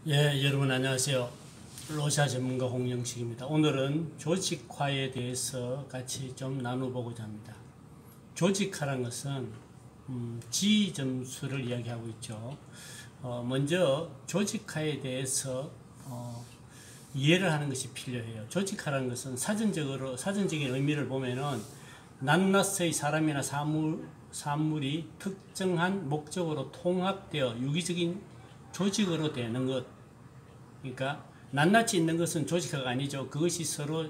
예, 여러분 안녕하세요. 로샤 전문가 홍영식입니다. 오늘은 조직화에 대해서 같이 좀 나눠보고자 합니다. 조직화란 것은 지점수를 이야기하고 있죠. 먼저 조직화에 대해서 이해를 하는 것이 필요해요. 조직화라는 것은 사전적인 의미를 보면은 낱낱의 사람이나 사물이 특정한 목적으로 통합되어 유기적인 조직으로 되는 것. 그러니까 낱낱이 있는 것은 조직화가 아니죠. 그것이 서로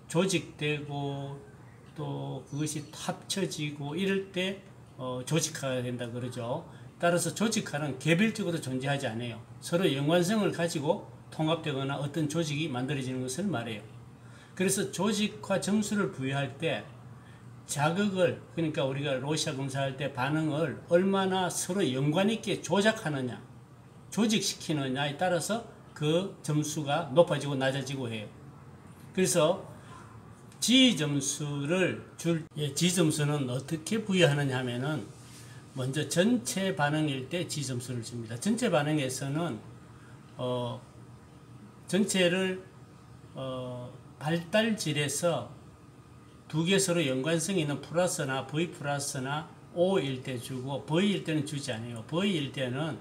조직되고 또 그것이 합쳐지고 이럴 때 조직화가 된다 그러죠. 따라서 조직화는 개별적으로 존재하지 않아요. 서로 연관성을 가지고 통합되거나 어떤 조직이 만들어지는 것을 말해요. 그래서 조직화 점수를 부여할 때 자극을, 그러니까 우리가 로시아 검사할 때 반응을 얼마나 서로 연관 있게 조작하느냐, 조직시키느냐에 따라서 그 점수가 높아지고 낮아지고 해요. 그래서 지점수는 어떻게 부여하느냐 하면은 먼저 전체 반응일 때 지점수를 줍니다. 전체 반응에서는 전체를 발달질에서 두 개 서로 연관성이 있는 플러스나 V 플러스나 O일 때 주고 V일 때는 주지 않아요. V일 때는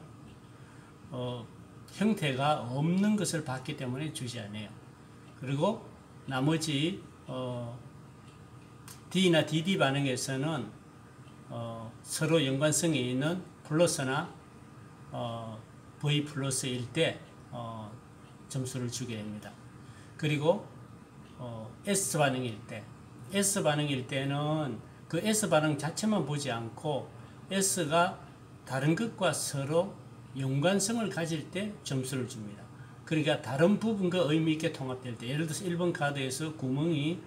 형태가 없는 것을 봤기 때문에 주지 않아요. 그리고 나머지 D나 DD 반응에서는 서로 연관성이 있는 플러스나 V 플러스일 때 점수를 주게 됩니다. 그리고 S 반응일 때는 그 S 반응 자체만 보지 않고 S가 다른 것과 서로 연관성을 가질 때 점수를 줍니다. 그러니까 다른 부분과 의미 있게 통합될 때, 예를 들어서 1번 카드에서 구멍이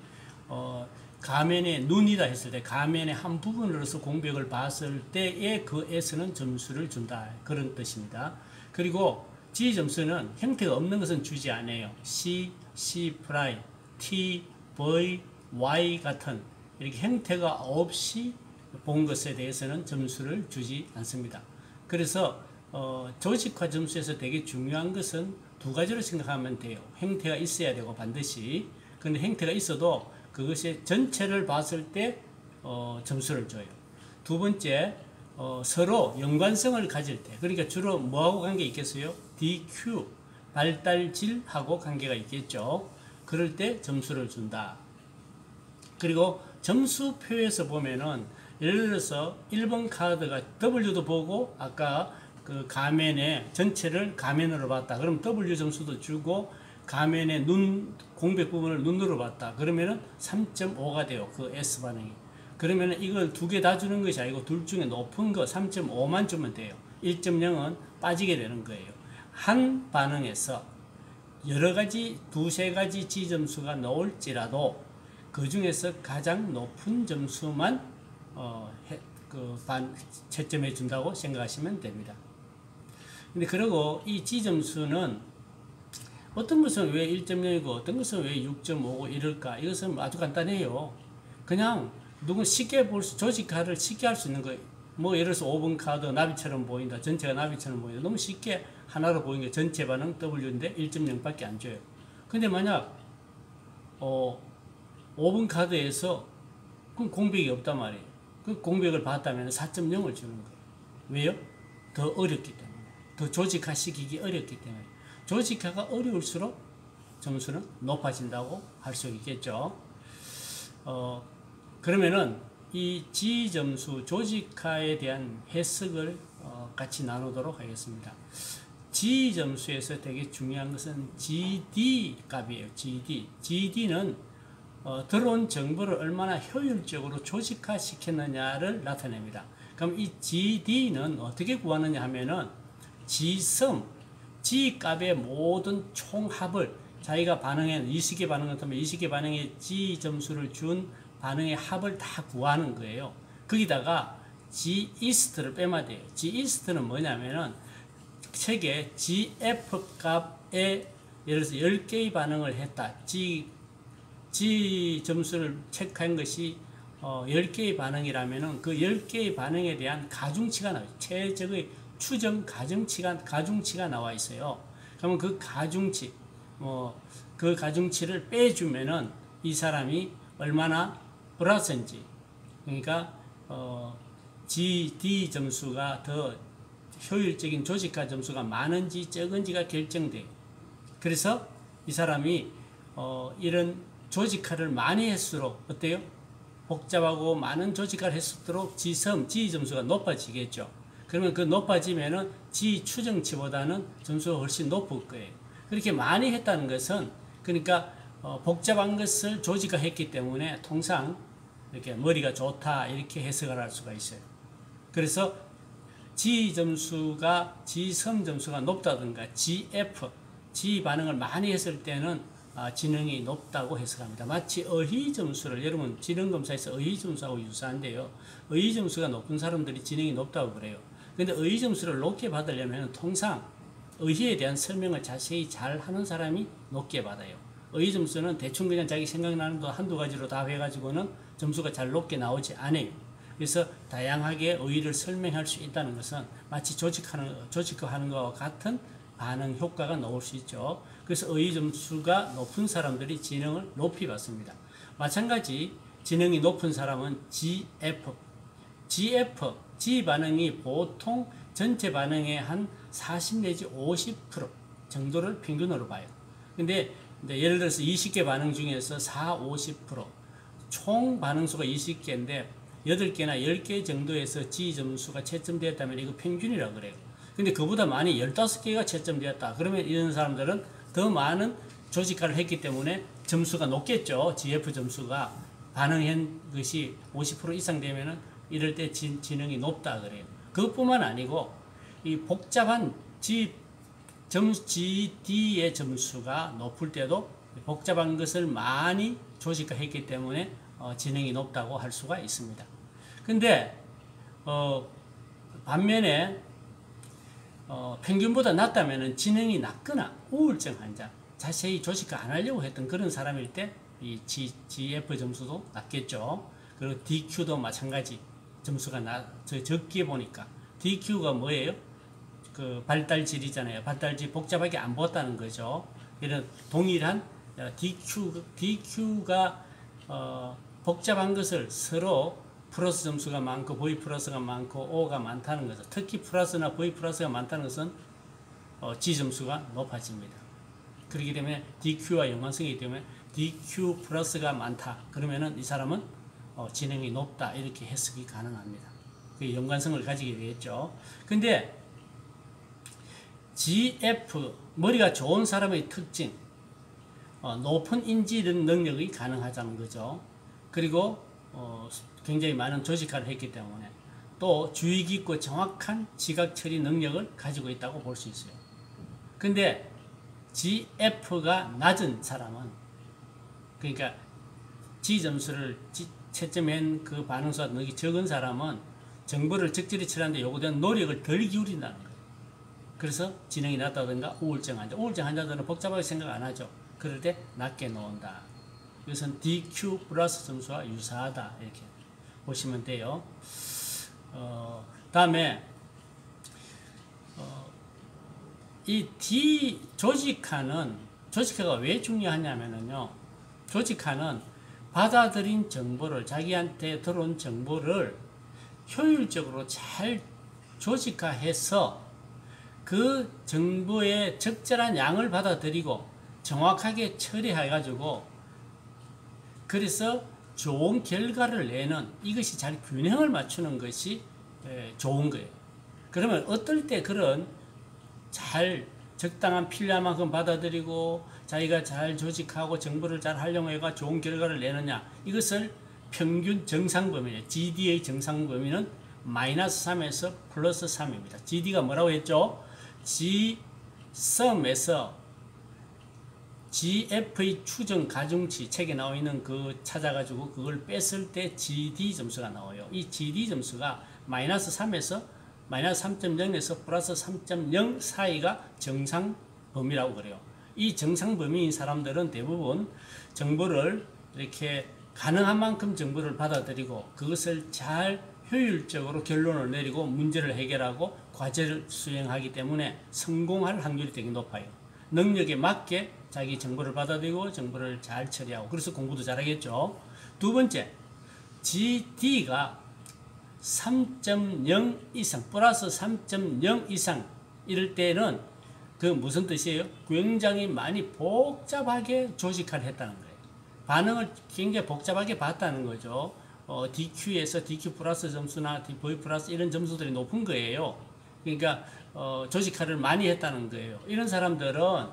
가면에 눈이다 했을 때 가면의 한 부분으로서 공백을 봤을 때의 그 S는 점수를 준다, 그런 뜻입니다. 그리고 G 점수는 형태가 없는 것은 주지 않아요. C, C 프라임, T, V, Y 같은 이렇게 형태가 없이 본 것에 대해서는 점수를 주지 않습니다. 그래서 조직화 점수에서 되게 중요한 것은 두 가지로 생각하면 돼요. 형태가 있어야 되고 반드시. 근데 형태가 있어도 그것의 전체를 봤을 때 점수를 줘요. 두 번째, 서로 연관성을 가질 때, 그러니까 주로 뭐하고 관계 있겠어요? DQ, 발달질하고 관계가 있겠죠. 그럴 때 점수를 준다. 그리고 점수표에서 보면은 예를 들어서 1번 카드가 W도 보고 아까 그 가면의 전체를 가면으로 봤다. 그럼 W 점수도 주고 가면의 공백 부분을 눈으로 봤다. 그러면은 3.5가 돼요. 그 S 반응이. 그러면은 이걸 두 개 다 주는 것이 아니고 둘 중에 높은 거 3.5만 주면 돼요. 1.0은 빠지게 되는 거예요. 한 반응에서 여러 가지, 두세 가지 지점수가 나올지라도 그 중에서 가장 높은 점수만 채점해 준다고 생각하시면 됩니다. 근데 그리고 이 지점수는 어떤 것은 왜 1.0이고 어떤 것은 왜 6.5고 이럴까? 이것은 아주 간단해요. 그냥 쉽게 조직화를 쉽게 할 수 있는 거예요. 뭐 예를 들어서 5번 카드 나비처럼 보인다. 전체가 나비처럼 보인다. 너무 쉽게 하나로 보이는 게 전체 반응 W인데 1.0밖에 안 줘요. 근데 만약 5번 카드에서 공백이 없단 말이에요. 그 공백을 봤다면 4.0을 주는 거예요. 왜요? 더 어렵기 때문에. 더 조직화 시키기 어렵기 때문에. 조직화가 어려울수록 점수는 높아진다고 할 수 있겠죠. 그러면은 이 G점수, 조직화에 대한 해석을 같이 나누도록 하겠습니다. G점수에서 되게 중요한 것은 GD 값이에요. GD는 들어온 정보를 얼마나 효율적으로 조직화 시켰느냐를 나타냅니다. 그럼 이 GD는 어떻게 구하느냐 하면은 G섬, G값의 모든 총합을 자기가 반응해, 20개 반응 같으면 20개 반응에 G점수를 준 반응의 합을 다 구하는 거예요. 거기다가 G-east를 빼면 돼요. G-east는 뭐냐면은 책에 GF 값에 예를 들어서 10개의 반응을 했다. G 점수를 체크한 것이 10개의 반응이라면은 그 10개의 반응에 대한 가중치가 나와요. 최적의 추정 가중치가 나와 있어요. 그러면 그 가중치, 그 가중치를 빼주면은 이 사람이 얼마나 플러스인지, 그러니까 GD 점수가 더 효율적인 조직화 점수가 많은지 적은지가 결정돼요. 그래서 이 사람이 이런 조직화를 많이 할수록 어때요? 복잡하고 많은 조직화를 했을수록 G 점수가 높아지겠죠. 그러면 그 높아지면은 G 추정치보다는 점수가 훨씬 높을 거예요. 그렇게 많이 했다는 것은 그러니까 복잡한 것을 조직화했기 때문에 통상 이렇게 머리가 좋다 이렇게 해석을 할 수가 있어요. 그래서 G 점수가 G섬 점수가 높다든가 GF, G 반응을 많이 했을 때는 지능이 높다고 해석합니다. 마치 어휘 점수를 여러분 지능 검사에서 어휘 점수하고 유사한데요. 어휘 점수가 높은 사람들이 지능이 높다고 그래요. 근데 어휘 점수를 높게 받으려면 통상 어휘에 대한 설명을 자세히 잘 하는 사람이 높게 받아요. 어휘 점수는 대충 그냥 자기 생각나는 거 한두 가지로 다 해가지고는 점수가 잘 높게 나오지 않아요. 그래서 다양하게 어휘를 설명할 수 있다는 것은 마치 조직화하는 것과 같은 반응 효과가 나올 수 있죠. 그래서 어휘 점수가 높은 사람들이 지능을 높이 받습니다. 마찬가지 지능이 높은 사람은 GF, G 반응이 보통 전체 반응의 한 40 내지 50% 정도를 평균으로 봐요. 근데 예를 들어서 20개 반응 중에서 50%총 반응수가 20개인데 8개나 10개 정도에서 G 점수가 채점되었다면 이거 평균이라고 그래요. 근데 그보다 많이 15개가 채점되었다. 그러면 이런 사람들은 더 많은 조직화를 했기 때문에 점수가 높겠죠. GF 점수가 반응한 것이 50% 이상 되면은 이럴 때 지능이 높다 그래요. 그것뿐만 아니고 이 복잡한 GD의 점수가 높을 때도 복잡한 것을 많이 조직화했기 때문에 지능이 높다고 할 수가 있습니다. 근데 반면에 평균보다 낮다면 지능이 낮거나 우울증 환자, 자세히 조직화 안 하려고 했던 그런 사람일 때 이 GF 점수도 낮겠죠. 그리고 DQ도 마찬가지 점수가 적게 보니까 DQ가 뭐예요? 그 발달질이잖아요. 발달질 복잡하게 안 보았다는 거죠. 이런 동일한 DQ가 복잡한 것을 서로 플러스 점수가 많고 V 플러스가 많고 O가 많다는 거죠. 특히 플러스나 V 플러스가 많다는 것은 G 점수가 높아집니다. 그렇기 때문에 DQ와 연관성이기 때문에 DQ 플러스가 많다. 그러면은 이 사람은 지능이 높다. 이렇게 해석이 가능합니다. 그 연관성을 가지게 되겠죠. 근데 GF, 머리가 좋은 사람의 특징, 높은 인지 능력이 가능하다는 거죠. 그리고 굉장히 많은 조직화를 했기 때문에 또 주의 깊고 정확한 지각 처리 능력을 가지고 있다고 볼 수 있어요. 근데 GF가 낮은 사람은 그러니까 G 점수를 채점한 그 반응수가 너무 적은 사람은 정보를 적절히 처리하는데 요구되는 노력을 덜 기울인다는 거예요. 그래서 지능이 낮다든가 우울증 환자들은 복잡하게 생각 안 하죠. 그럴 때 낮게 놓은다. 이것은 DQ 플러스 점수와 유사하다 이렇게 보시면 돼요. 다음에 이 D 조직화가 왜 중요하냐면요. 조직화는 받아들인 정보를 자기한테 들어온 정보를 효율적으로 잘 조직화해서 그 정보의 적절한 양을 받아들이고 정확하게 처리해가지고 그래서 좋은 결과를 내는 이것이 잘 균형을 맞추는 것이 좋은 거예요. 그러면 어떨 때 그런 잘 적당한 필요한 만큼 받아들이고 자기가 잘 조직하고 정보를 잘 활용해가 좋은 결과를 내느냐 이것을 평균 정상 범위에 GD의 정상 범위는 -3에서 +3입니다. GD가 뭐라고 했죠? G섬에서 GF의 추정 가중치 책에 나와 있는 그 찾아가지고 그걸 뺐을 때 GD 점수가 나와요. 이 GD 점수가 -3에서 -3.0에서 +3.0 사이가 정상 범위라고 그래요. 이 정상 범위인 사람들은 대부분 정보를 이렇게 가능한 만큼 정보를 받아들이고 그것을 잘 효율적으로 결론을 내리고 문제를 해결하고 과제를 수행하기 때문에 성공할 확률이 되게 높아요. 능력에 맞게 자기 정보를 받아들이고 정보를 잘 처리하고 그래서 공부도 잘하겠죠. 두 번째, GD가 3.0 이상 플러스 3.0 이상 이럴 때는 그 무슨 뜻이에요? 굉장히 많이 복잡하게 조직화를 했다는 거예요. 반응을 굉장히 복잡하게 봤다는 거죠. DQ에서 DQ 플러스 점수나 V 플러스 이런 점수들이 높은 거예요. 그러니까 조직화를 많이 했다는 거예요. 이런 사람들은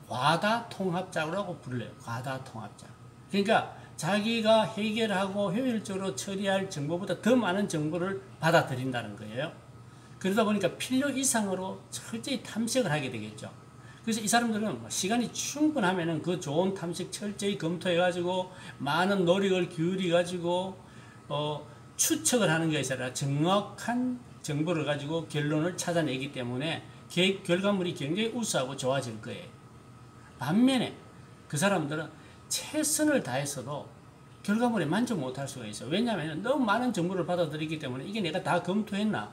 과다통합자라고 불러요. 과다통합자. 그러니까 자기가 해결하고 효율적으로 처리할 정보보다 더 많은 정보를 받아들인다는 거예요. 그러다 보니까 필요 이상으로 철저히 탐색을 하게 되겠죠. 그래서 이 사람들은 시간이 충분하면은 그 좋은 탐색 철저히 검토해가지고 많은 노력을 기울여가지고 추측을 하는 것이 아니라 정확한 정보를 가지고 결론을 찾아내기 때문에 결과물이 굉장히 우수하고 좋아질 거예요. 반면에 그 사람들은 최선을 다해서도 결과물에 만족 못할 수가 있어요. 왜냐하면 너무 많은 정보를 받아들이기 때문에 이게 내가 다 검토했나?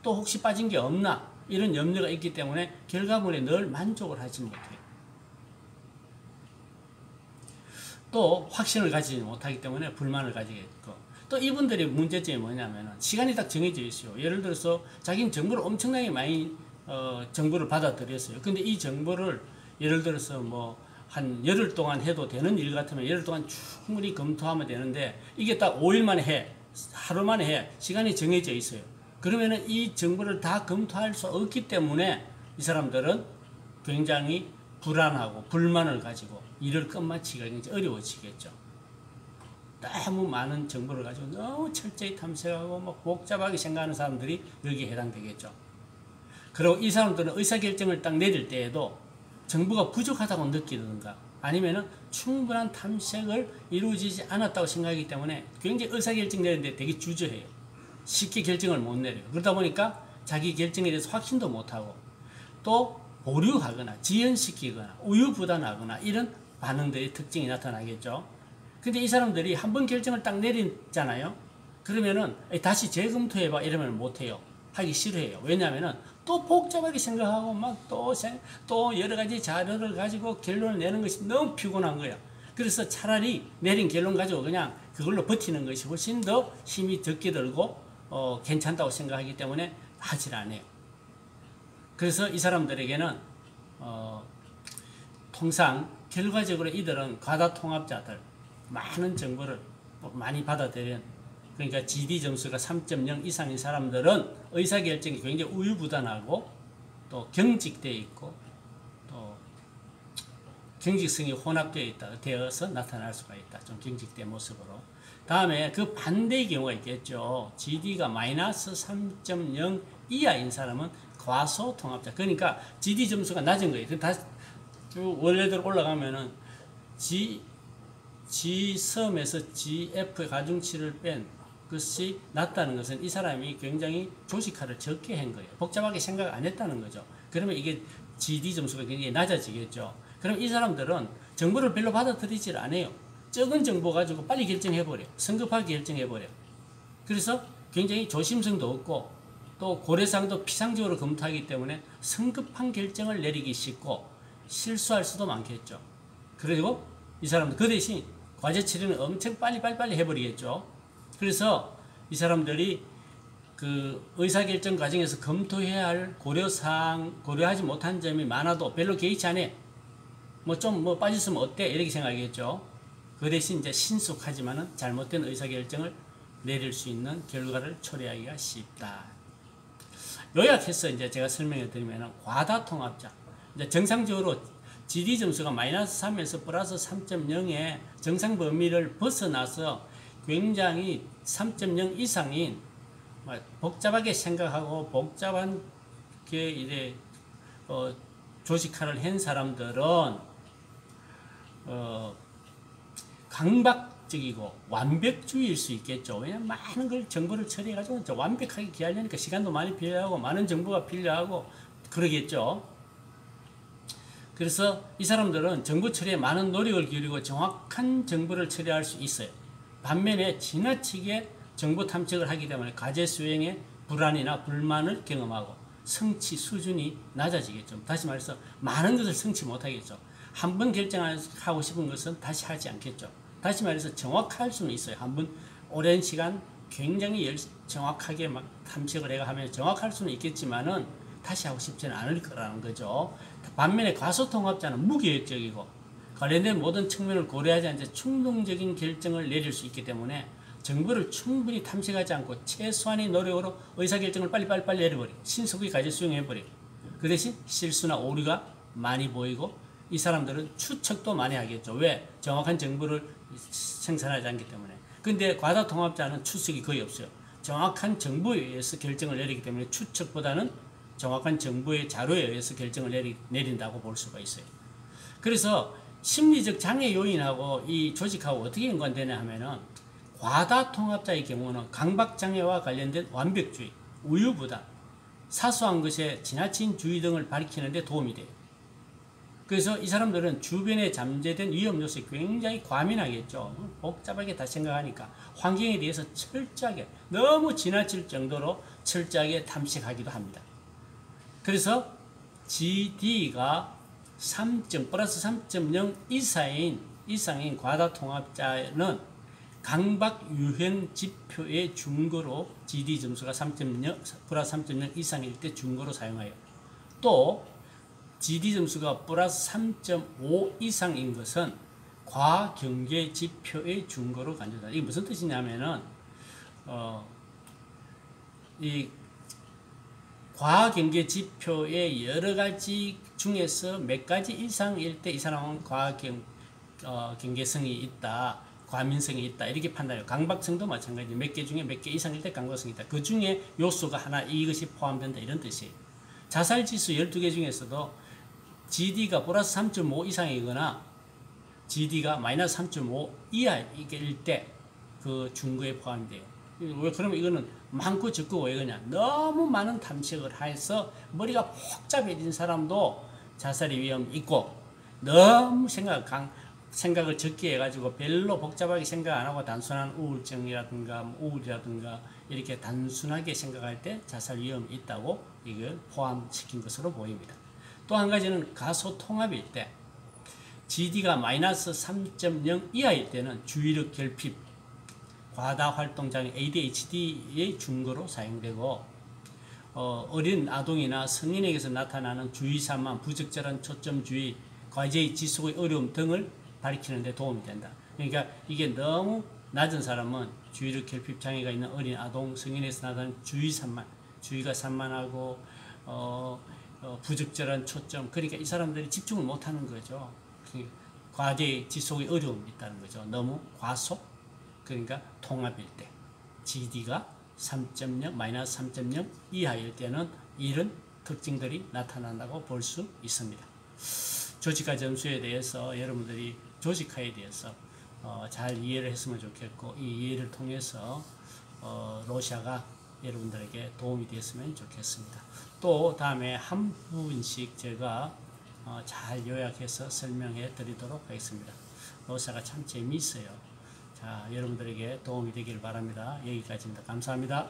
또 혹시 빠진 게 없나? 이런 염려가 있기 때문에 결과물에 늘 만족을 하지 못해요. 또 확신을 가지지 못하기 때문에 불만을 가지겠고 또 이분들의 문제점이 뭐냐면 시간이 딱 정해져 있어요. 예를 들어서 자기는 정보를 엄청나게 많이 정보를 받아들였어요. 근데 이 정보를 예를 들어서 뭐 한 열흘 동안 해도 되는 일 같으면 열흘 동안 충분히 검토하면 되는데 이게 딱 5일 만에 해, 하루 만에 해, 시간이 정해져 있어요. 그러면은 이 정보를 다 검토할 수 없기 때문에 이 사람들은 굉장히 불안하고 불만을 가지고 일을 끝마치기가 굉장히 어려워지겠죠. 너무 많은 정보를 가지고 너무 철저히 탐색하고 막 복잡하게 생각하는 사람들이 여기에 해당되겠죠. 그리고 이 사람들은 의사결정을 딱 내릴 때에도 정보가 부족하다고 느끼는가 아니면은 충분한 탐색을 이루어지지 않았다고 생각하기 때문에 굉장히 의사결정 내리는데 되게 주저해요. 쉽게 결정을 못 내려요. 그러다 보니까 자기 결정에 대해서 확신도 못하고 또 보류하거나 지연시키거나 우유부단하거나 이런 반응들의 특징이 나타나겠죠. 근데 이 사람들이 한번 결정을 딱 내리잖아요. 그러면은 다시 재검토해봐 이러면 못해요. 하기 싫어해요. 왜냐하면은 또 복잡하게 생각하고 막 또 여러 가지 자료를 가지고 결론을 내는 것이 너무 피곤한 거야. 그래서 차라리 내린 결론 가지고 그냥 그걸로 버티는 것이 훨씬 더 힘이 적게 들고 괜찮다고 생각하기 때문에 하질 않아요. 그래서 이 사람들에게는 통상 결과적으로 이들은 과다통합자들 많은 정보를 많이 받아들이는 그러니까 GD 점수가 3.0 이상인 사람들은 의사결정이 굉장히 우유부단하고 또 경직되어 있고 또 경직성이 혼합되어서 나타날 수가 있다. 좀 경직된 모습으로. 다음에 그 반대의 경우가 있겠죠. GD가 마이너스 3.0 이하인 사람은 과소통합자. 그러니까 GD 점수가 낮은 거예요. 다시 원래대로 올라가면은 G섬에서 GF의 가중치를 뺀 것이 낮다는 것은 이 사람이 굉장히 조직화를 적게 한 거예요. 복잡하게 생각 안 했다는 거죠. 그러면 이게 GD 점수가 굉장히 낮아지겠죠. 그럼 이 사람들은 정보를 별로 받아들이질 않아요. 적은 정보 가지고 빨리 결정해버려요. 성급하게 결정해버려요. 그래서 굉장히 조심성도 없고 또 고려사항도 피상적으로 검토하기 때문에 성급한 결정을 내리기 쉽고 실수할 수도 많겠죠. 그리고 이 사람들 그 대신 과제 처리는 엄청 빨리 해버리겠죠. 그래서 이 사람들이 그 의사결정 과정에서 검토해야 할 고려사항, 고려하지 못한 점이 많아도 별로 개의치 않아. 좀 빠졌으면 어때? 이렇게 생각하겠죠. 그 대신 이제 신속하지만은 잘못된 의사결정을 내릴 수 있는 결과를 초래하기가 쉽다. 요약해서 이제 제가 설명해 드리면 과다통합자. 이제 정상적으로 GD 점수가 마이너스 3에서 플러스 3.0의 정상 범위를 벗어나서 굉장히 3.0 이상인 복잡하게 생각하고 복잡한 게 이제 조직화를 한 사람들은 강박적이고 완벽주의일 수 있겠죠. 왜냐하면 많은 걸 정보를 처리해가지고 완벽하게 기하려니까 시간도 많이 필요하고 많은 정보가 필요하고 그러겠죠. 그래서 이 사람들은 정보 처리에 많은 노력을 기울이고 정확한 정보를 처리할 수 있어요. 반면에 지나치게 정보 탐색을 하기 때문에 과제 수행에 불안이나 불만을 경험하고 성취 수준이 낮아지겠죠. 다시 말해서 많은 것을 성취 못하겠죠. 한 번 결정하고 싶은 것은 다시 하지 않겠죠. 다시 말해서 정확할 수는 있어요. 한 번 오랜 시간 굉장히 정확하게 막 탐색을 해가 하면 정확할 수는 있겠지만은 다시 하고 싶지는 않을 거라는 거죠. 반면에 과소통합자는 무계획적이고 관련된 모든 측면을 고려하지 않고 충동적인 결정을 내릴 수 있기 때문에 정보를 충분히 탐색하지 않고 최소한의 노력으로 의사결정을 빨리 내려버리고 신속히 가지 수용해버리고 그 대신 실수나 오류가 많이 보이고 이 사람들은 추측도 많이 하겠죠. 왜? 정확한 정보를 생산하지 않기 때문에. 근데 과다통합자는 추측이 거의 없어요. 정확한 정보에 의해서 결정을 내리기 때문에 추측보다는 정확한 정보의 자료에 의해서 결정을 내린다고 볼 수가 있어요. 그래서 심리적 장애 요인하고 이 조직하고 어떻게 연관되냐 하면은 과다통합자의 경우는 강박장애와 관련된 완벽주의, 우유부단, 사소한 것에 지나친 주의 등을 밝히는 데 도움이 돼요. 그래서 이 사람들은 주변에 잠재된 위험 요소에 굉장히 과민하겠죠. 복잡하게 다 생각하니까 환경에 대해서 철저하게 너무 지나칠 정도로 철저하게 탐색하기도 합니다. 그래서 GD가 플러스 3.0 이상인 과다통합자는 강박 유형 지표의 중거로 GD 점수가 3.0 플러스 3.0 이상일 때 중거로 사용해요. 또 GD 점수가 플러스 3.5 이상인 것은 과경계 지표의 중거로 간주다. 이게 무슨 뜻이냐면은 이 과경계 지표의 여러 가지 중에서 몇 가지 이상일 때 이 사람은 과경계성이 있다, 과민성이 있다 이렇게 판단해요. 강박성도 마찬가지. 몇 개 중에 몇 개 이상일 때 강박성이 있다. 그 중에 요소가 하나 이것이 포함된다 이런 뜻이에요. 자살지수 12개 중에서도 GD가 플러스 3.5 이상이거나 GD가 마이너스 3.5 이하일 때 그 중거에 포함돼요. 왜 그러면 이거는 많고 적고 왜 그러냐? 너무 많은 탐색을 해서 머리가 복잡해진 사람도 자살의 위험이 있고 너무 생각을 적게 해가지고 별로 복잡하게 생각 안 하고 단순한 우울증이라든가 우울이라든가 이렇게 단순하게 생각할 때 자살 위험이 있다고 이걸 포함시킨 것으로 보입니다. 또 한 가지는 가소통합일 때 GD가 마이너스 3.0 이하일 때는 주의력 결핍, 과다활동장애 ADHD의 중거로 사용되고 어린 아동이나 성인에게서 나타나는 주의산만, 부적절한 초점주의, 과제의 지속의 어려움 등을 밝히는 데 도움이 된다. 그러니까 이게 너무 낮은 사람은 주의력 결핍 장애가 있는 어린 아동, 성인에서 나타나는 주의산만, 주의가 산만하고 부적절한 초점, 그러니까 이 사람들이 집중을 못하는 거죠. 과제 지속의 어려움이 있다는 거죠. 너무 과속, 그러니까 통합일 때 GD가 3.0, 마이너스 3.0 이하일 때는 이런 특징들이 나타난다고 볼 수 있습니다. 조직화 점수에 대해서 여러분들이 조직화에 대해서 잘 이해를 했으면 좋겠고 이 이해를 통해서 러시아가 여러분들에게 도움이 됐으면 좋겠습니다. 또 다음에 한 부분씩 제가 잘 요약해서 설명해 드리도록 하겠습니다. 러시아가 참 재미있어요. 자, 여러분들에게 도움이 되길 바랍니다. 여기까지입니다. 감사합니다.